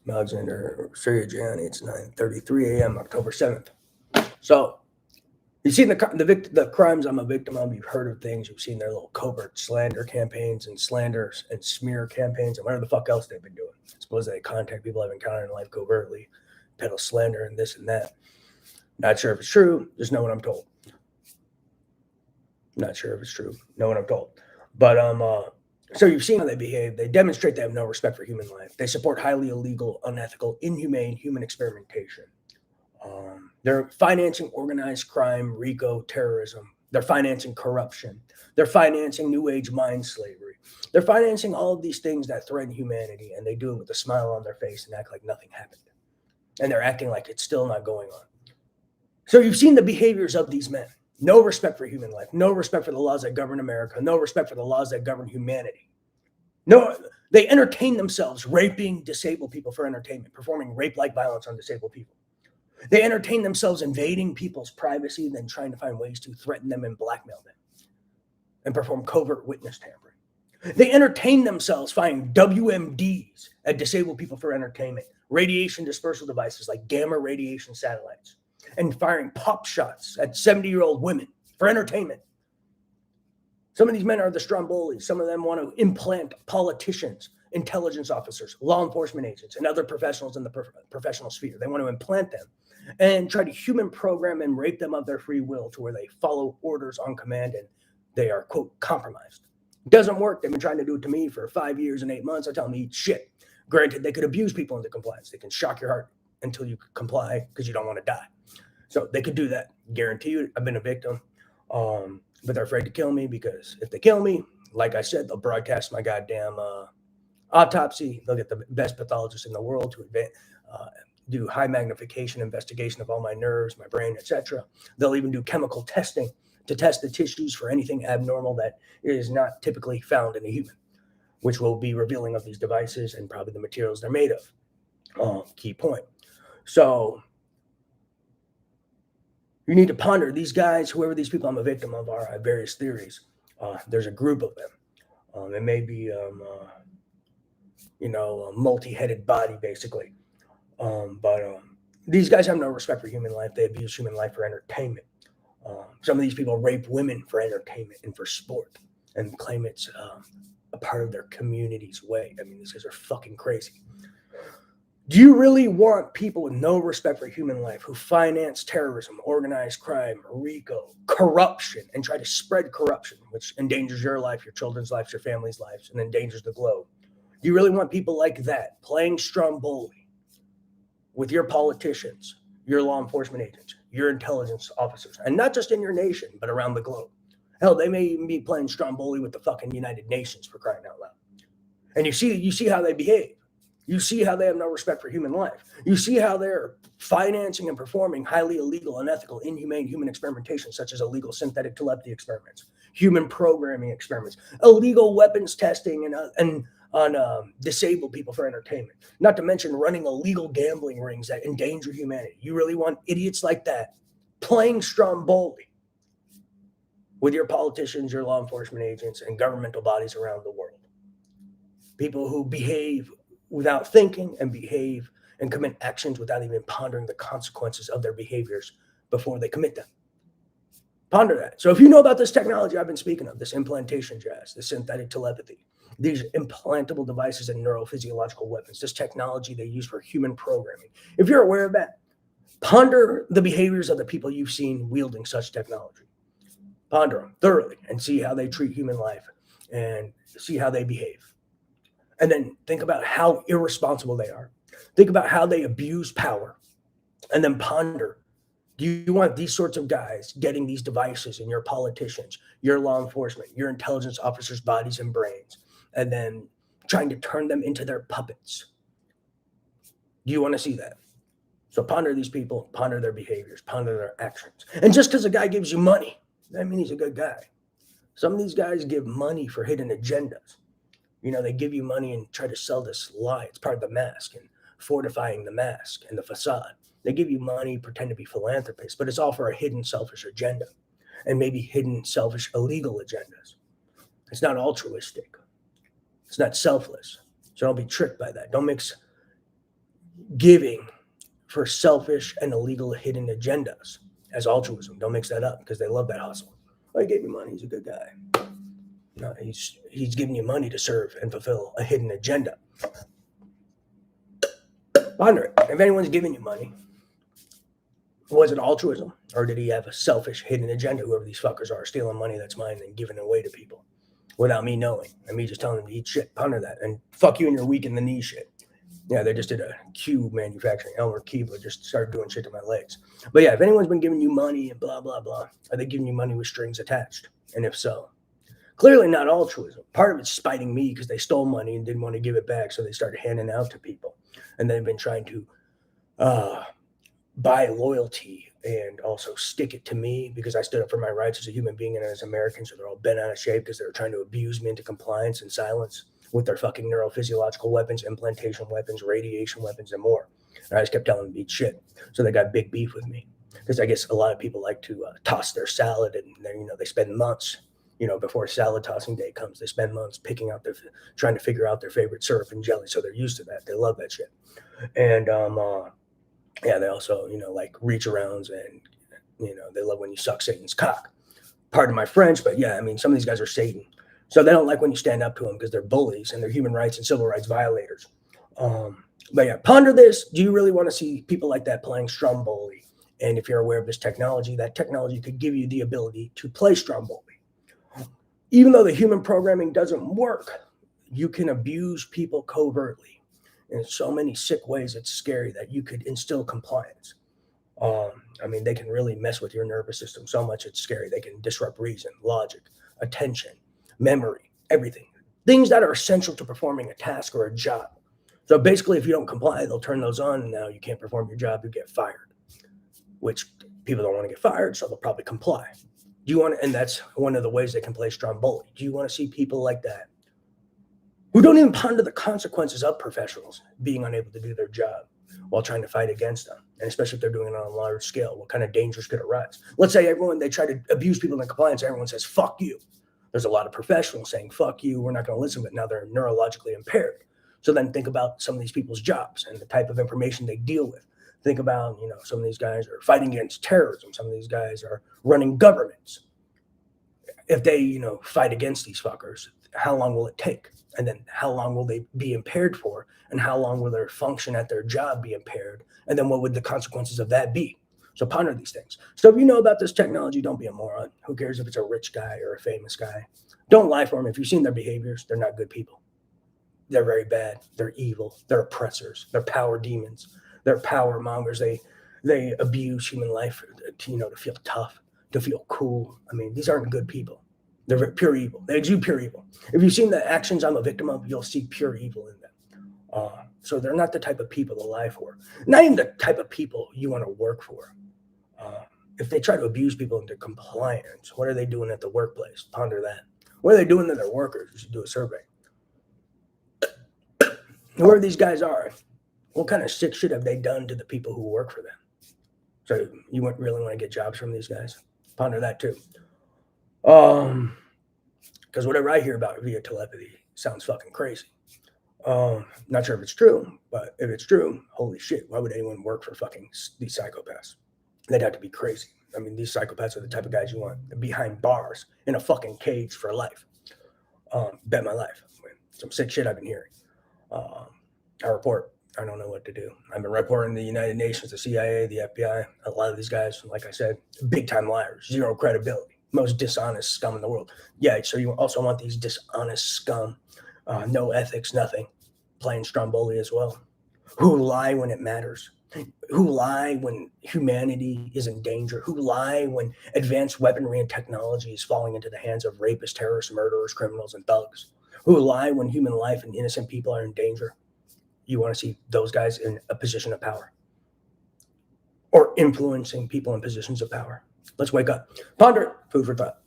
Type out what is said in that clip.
Alexander Sirigiani. It's 9:33 a.m. October 7th. So you've seen the crimes I'm a victim of. You've heard of things. You've seen their little covert slander campaigns and slander and smear campaigns and whatever the fuck else they've been doing. I suppose they contact people I've encountered in life covertly, peddle slander and this and that. Not sure if it's true. Just know what I'm told. Not sure if it's true. Know what I'm told. But so you've seen how they behave. They demonstrate they have no respect for human life. They support highly illegal, unethical, inhumane human experimentation. They're financing organized crime, RICO, terrorism. They're financing corruption. They're financing New Age mind slavery. They're financing all of these things that threaten humanity, and they do it with a smile on their face and act like nothing happened. And they're acting like it's still not going on. So you've seen the behaviors of these men. No respect for human life. No respect for the laws that govern America. No respect for the laws that govern humanity. No, they entertain themselves raping disabled people for entertainment, performing rape-like violence on disabled people. They entertain themselves invading people's privacy, then trying to find ways to threaten them and blackmail them and perform covert witness tampering. They entertain themselves finding WMDs at disabled people for entertainment, radiation dispersal devices like gamma radiation satellites, and firing pop shots at 70-year-old women for entertainment. Some of these men are the strombolis. Some of them want to implant politicians, intelligence officers, law enforcement agents, and other professionals in the professional sphere. They want to implant them and try to human program and rape them of their free will to where they follow orders on command and they are, quote, compromised. It doesn't work. They've been trying to do it to me for 5 years and 8 months. I tell them to eat shit. Granted, they could abuse people into compliance. They can shock your heart until you comply because you don't want to die. So they could do that. Guarantee you, I've been a victim. But they're afraid to kill me because if they kill me, like I said, they'll broadcast my goddamn autopsy. They'll get the best pathologist in the world to do high magnification investigation of all my nerves, my brain, etc. They'll even do chemical testing to test the tissues for anything abnormal that is not typically found in a human, which will be revealing of these devices and probably the materials they're made of. Key point. So you need to ponder these guys, whoever these people I'm a victim of are. I have various theories. There's a group of them. It may be, a multi-headed body, basically. But these guys have no respect for human life. They abuse human life for entertainment. Some of these people rape women for entertainment and for sport and claim it's a part of their community's way. I mean, these guys are fucking crazy. Do you really want people with no respect for human life who finance terrorism, organized crime, RICO, corruption, and try to spread corruption, which endangers your life, your children's lives, your family's lives, and endangers the globe? Do you really want people like that playing stromboli with your politicians, your law enforcement agents, your intelligence officers, and not just in your nation, but around the globe? Hell, they may even be playing stromboli with the fucking United Nations, for crying out loud. And you see how they behave. You see how they have no respect for human life. You see how they're financing and performing highly illegal, unethical, inhumane human experimentation, such as illegal synthetic telepathy experiments, human programming experiments, illegal weapons testing, and on disabled people for entertainment. Not to mention running illegal gambling rings that endanger humanity. You really want idiots like that playing stromboli with your politicians, your law enforcement agents, and governmental bodies around the world? People who behave without thinking and behave and commit actions without even pondering the consequences of their behaviors before they commit them. Ponder that. So if you know about this technology I've been speaking of, this implantation jazz, this synthetic telepathy, these implantable devices and neurophysiological weapons, this technology they use for human programming, if you're aware of that, ponder the behaviors of the people you've seen wielding such technology. Ponder them thoroughly and see how they treat human life and see how they behave. And then think about how irresponsible they are. Think about how they abuse power. And then ponder, do you want these sorts of guys getting these devices in your politicians, your law enforcement, your intelligence officers' bodies and brains, and then trying to turn them into their puppets? Do you want to see that? So ponder these people, ponder their behaviors, ponder their actions. And just because a guy gives you money, that means he's a good guy. Some of these guys give money for hidden agendas. They give you money and try to sell this lie. It's part of the mask and fortifying the mask and the facade. They give you money, pretend to be philanthropists, but it's all for a hidden selfish agenda and maybe hidden selfish illegal agendas. It's not altruistic. It's not selfless. So don't be tricked by that. Don't mix giving for selfish and illegal hidden agendas as altruism. Don't mix that up because they love that hustle. I gave you money. He's a good guy. No, he's giving you money to serve and fulfill a hidden agenda. Ponder it. If anyone's giving you money, was it altruism, or did he have a selfish hidden agenda? Whoever these fuckers are, stealing money that's mine and giving it away to people without me knowing, and me just telling them to eat shit. Ponder that, and fuck you and your weak in the knee shit. Yeah, they just did a cube manufacturing. Elmer Keebler just started doing shit to my legs. But yeah, if anyone's been giving you money and blah, blah, blah, are they giving you money with strings attached? And if so, clearly not altruism. Part of it's spiting me because they stole money and didn't want to give it back. So they started handing out to people. And they've been trying to buy loyalty and also stick it to me because I stood up for my rights as a human being and as American. So they're all bent out of shape because they're trying to abuse me into compliance and silence with their fucking neurophysiological weapons, implantation weapons, radiation weapons, and more. And I just kept telling them to eat shit. So they got big beef with me because I guess a lot of people like to toss their salad, and they spend months, before salad tossing day comes, they spend months trying to figure out their favorite syrup and jelly. So they're used to that. They love that shit. And yeah, they also, like reach arounds, and, they love when you suck Satan's cock. Pardon my French, but yeah, I mean, some of these guys are Satan. So they don't like when you stand up to them because they're bullies and they're human rights and civil rights violators. But yeah, ponder this. Do you really want to see people like that playing stromboli? And if you're aware of this technology, that technology could give you the ability to play stromboli. Even though the human programming doesn't work, you can abuse people covertly in so many sick ways. It's scary that you could instill compliance. I mean, they can really mess with your nervous system so much it's scary. They can disrupt reason, logic, attention, memory, everything. Things that are essential to performing a task or a job. So basically, if you don't comply, they'll turn those on, and now you can't perform your job, you get fired. Which people don't want to get fired, so they'll probably comply. Do you want to, and that's one of the ways they can play stromboli. Do you want to see people like that who don't even ponder the consequences of professionals being unable to do their job while trying to fight against them? And especially if they're doing it on a large scale, what kind of dangers could arise? Let's say they try to abuse people in compliance, everyone says, fuck you. There's a lot of professionals saying, fuck you, we're not going to listen, but now they're neurologically impaired. So then think about some of these people's jobs and the type of information they deal with. Think about, some of these guys are fighting against terrorism. Some of these guys are running governments. If they, fight against these fuckers, how long will it take? And then how long will they be impaired for? And how long will their function at their job be impaired? And then what would the consequences of that be? So ponder these things. So if you know about this technology, don't be a moron. Who cares if it's a rich guy or a famous guy? Don't lie for them. If you've seen their behaviors, they're not good people. They're very bad. They're evil. They're oppressors. They're power demons. They're power mongers. They abuse human life to feel tough, to feel cool. I mean, these aren't good people. They're pure evil. They exude pure evil. If you've seen the actions I'm a victim of, you'll see pure evil in them. So they're not the type of people to lie for. Not even the type of people you want to work for. If they try to abuse people into compliance, what are they doing at the workplace? Ponder that. What are they doing to their workers? You should do a survey. Whoever these guys are, what kind of sick shit have they done to the people who work for them? So you wouldn't really want to get jobs from these guys? Ponder that too. Because whatever I hear about via telepathy sounds fucking crazy. Not sure if it's true, but if it's true, holy shit, why would anyone work for fucking these psychopaths? They'd have to be crazy. I mean, these psychopaths are the type of guys you want behind bars in a fucking cage for life. Bet my life. Some sick shit I've been hearing. I report. I don't know what to do. I've been reporting the United Nations, the CIA, the FBI. A lot of these guys, like I said, big time liars, zero credibility, most dishonest scum in the world. Yeah, so you also want these dishonest scum, no ethics, nothing, playing stromboli as well, who lie when it matters, who lie when humanity is in danger, who lie when advanced weaponry and technology is falling into the hands of rapists, terrorists, murderers, criminals, and thugs, who lie when human life and innocent people are in danger. You want to see those guys in a position of power or influencing people in positions of power. Let's wake up. Ponder it. Food for thought.